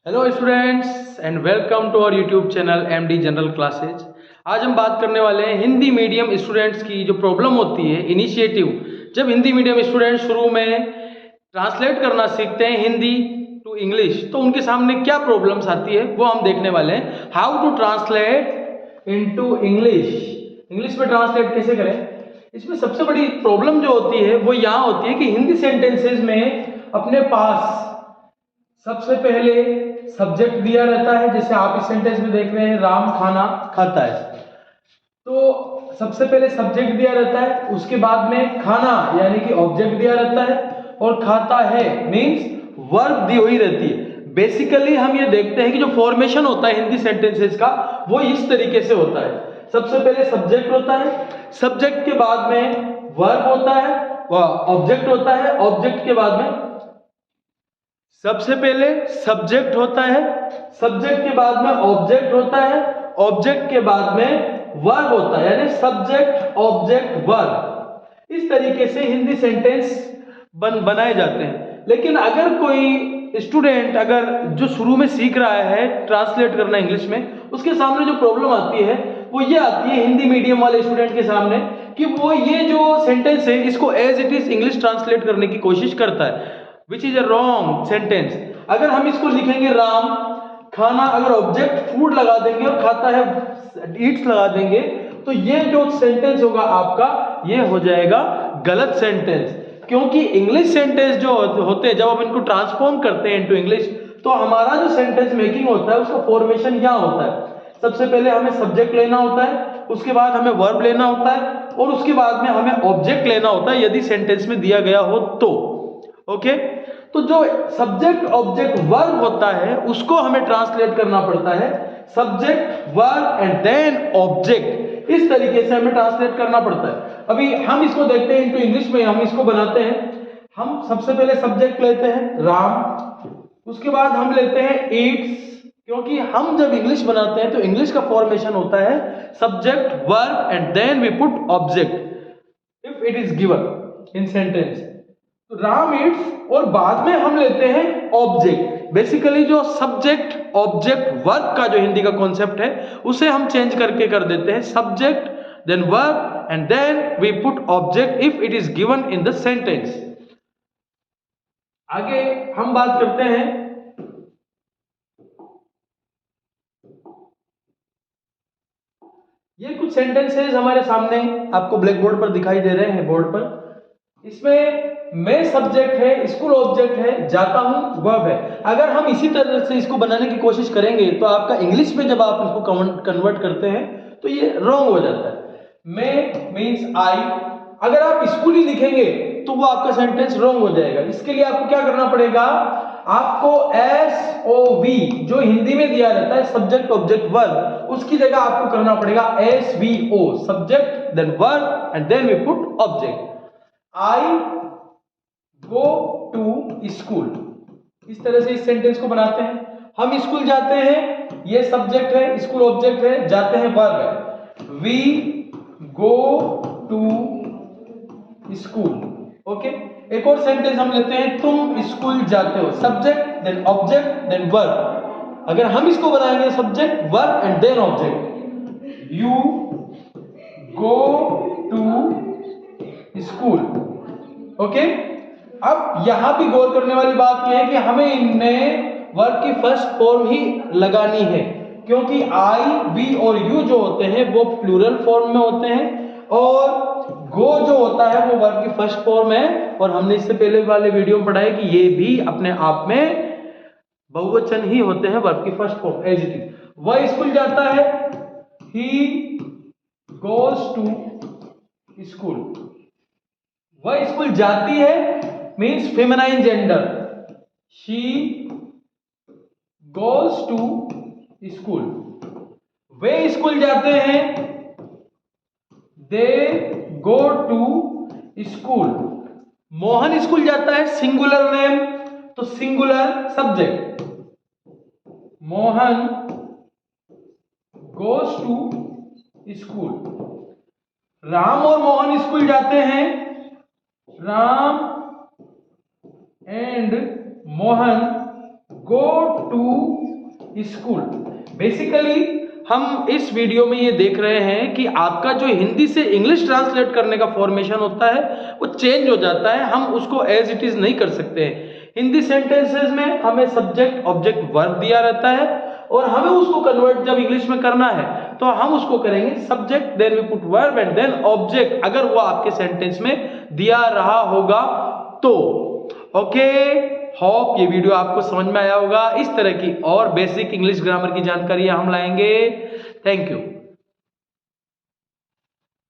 Hello students and welcome to our YouTube channel MD general classes. आज हम बात करने वाले हैं हिंदी मीडियम स्टूडेंट्स की जो प्रॉब्लम होती है इनिशिएटिव। जब हिंदी मीडियम स्टूडेंट शुरू में ट्रांसलेट करना सीखते हैं हिंदी टू इंग्लिश तो उनके सामने क्या प्रॉब्लम्स आती है वो हम देखने वाले हैं। How to translate into English, English में ट्रांसलेट कैसे करें। इसमें सबसे बड़ी प्रॉब्लम जो होती है वो यहाँ होती है कि हिंदी सेंटेंसेज में अपने पास सबसे पहले सब्जेक्ट दिया रहता है। जैसे आप इस सेंटेंस में देख रहे हैं राम खाना खाता है, तो सबसे पहले सब्जेक्ट दिया रहता है, उसके बाद में खाना यानी कि ऑब्जेक्ट दिया रहता है और खाता है मींस वर्ब दी हुई रहती है। बेसिकली हम ये देखते हैं कि जो फॉर्मेशन होता है हिंदी सेंटेंसेस का वो इस तरीके से होता है। सबसे पहले सब्जेक्ट होता है, सब्जेक्ट के बाद में वर्ब होता है, ऑब्जेक्ट होता है, ऑब्जेक्ट के बाद में सबसे पहले सब्जेक्ट होता है, सब्जेक्ट के बाद में ऑब्जेक्ट होता है, ऑब्जेक्ट के बाद में वर्ब होता है, यानी सब्जेक्ट ऑब्जेक्ट वर्ब। इस तरीके से हिंदी सेंटेंस बनाए जाते हैं। लेकिन अगर कोई स्टूडेंट अगर जो शुरू में सीख रहा है ट्रांसलेट करना इंग्लिश में, उसके सामने जो प्रॉब्लम आती है वो ये आती है हिंदी मीडियम वाले स्टूडेंट के सामने कि वो ये जो सेंटेंस है इसको as it is English translate करने की कोशिश करता है, which is a wrong sentence. अगर हम इसको लिखेंगे राम खाना, अगर ऑब्जेक्ट फूड लगा देंगे और खाता है ईट्स लगा देंगे, तो ये जो सेंटेंस होगा आपका ये हो जाएगा गलत सेंटेंस। क्योंकि इंग्लिश सेंटेंस जो होते हैं जब हम इनको ट्रांसफॉर्म करते हैं इनटू इंग्लिश तो हमारा जो सेंटेंस मेकिंग होता है उसका फॉर्मेशन यहाँ होता है। सबसे पहले हमें सब्जेक्ट लेना होता है, उसके बाद हमें वर्ब लेना होता है और उसके बाद में हमें ऑब्जेक्ट लेना होता है यदि सेंटेंस में दिया गया हो तो। ओके, तो जो सब्जेक्ट ऑब्जेक्ट वर्ब होता है उसको हमें ट्रांसलेट करना पड़ता है subject verb and then object. इस तरीके से हमें ट्रांसलेट करना पड़ता है। अभी हम इसको देखते हैं इनटू इंग्लिश में, हम इसको बनाते हैं। हम सबसे पहले सब्जेक्ट लेते हैं राम, उसके बाद हम लेते हैं ईट्स, क्योंकि हम जब इंग्लिश बनाते हैं तो इंग्लिश का फॉर्मेशन होता है subject verb and then we put object if it is given in sentence. Ram eats और बाद में हम लेते हैं ऑब्जेक्ट। बेसिकली जो सब्जेक्ट ऑब्जेक्ट वर्ब का जो हिंदी का कॉन्सेप्ट है उसे हम चेंज करके कर देते हैं subject then verb and then we put object if it is given in the sentence. आगे हम बात करते हैं ये कुछ सेंटेंसेस हमारे सामने आपको ब्लैक बोर्ड पर दिखाई दे रहे हैं बोर्ड पर। इसमें मैं सब्जेक्ट है, स्कूल ऑब्जेक्ट है, जाता हूं वर्ब है। अगर हम इसी तरह से इसको बनाने की कोशिश करेंगे तो आपका इंग्लिश में जब आप इसको कन्वर्ट करते हैं तो ये रॉन्ग हो जाता है। मैं मीन्स आई, अगर आप स्कूल ही लिखेंगे तो वो आपका सेंटेंस रॉन्ग हो जाएगा। इसके लिए आपको क्या करना पड़ेगा, आपको एस ओ वी जो हिंदी में दिया रहता है सब्जेक्ट ऑब्जेक्ट वर्ब, उसकी जगह आपको करना पड़ेगा S V O subject then verb and then we put object. I go to school, इस तरह से इस सेंटेंस को बनाते हैं। हम स्कूल जाते हैं, ये सब्जेक्ट है, स्कूल ऑब्जेक्ट है, जाते हैं वर्ब है। We go to school. Okay, एक और सेंटेंस हम लेते हैं तुम स्कूल जाते हो, subject then object then verb. अगर हम इसको बनाएंगे subject verb and then object, you go to school. Okay, अब यहां भी गौर करने वाली बात यह है कि हमें इनमें वर्ब की फर्स्ट फॉर्म ही लगानी है, क्योंकि आई वी और यू जो होते हैं वो प्लूरल फॉर्म में होते हैं और गो जो होता है वो वर्ब की फर्स्ट फॉर्म है। और हमने इससे पहले वाले वीडियो में पढ़ा है कि ये भी अपने आप में बहुवचन ही होते हैं वर्ब की first form as it is. वह स्कूल जाता है, ही गोज टू स्कूल। वह स्कूल जाती है means feminine gender, she goes to school. वे स्कूल जाते हैं, they go to school. Mohan school जाता है, सिंगुलर नेम तो singular subject, Mohan goes to school. Ram और मोहन स्कूल जाते हैं, Ram and Mohan go to school. Basically हम इस वीडियो में ये देख रहे हैं कि आपका जो हिंदी से इंग्लिश ट्रांसलेट करने का फॉर्मेशन होता है वो चेंज हो जाता है, हम उसको एज इट इज नहीं कर सकते हैं। हिंदी सेंटेंसेस में हमें सब्जेक्ट ऑब्जेक्ट वर्ब दिया रहता है और हमें उसको कन्वर्ट जब इंग्लिश में करना है तो हम उसको करेंगे subject, then we put verb and then object, अगर वो आपके सेंटेंस में दिया रहा होगा तो। ओके, होप ये वीडियो आपको समझ में आया होगा। इस तरह की और बेसिक इंग्लिश ग्रामर की जानकारी हम लाएंगे। Thank you.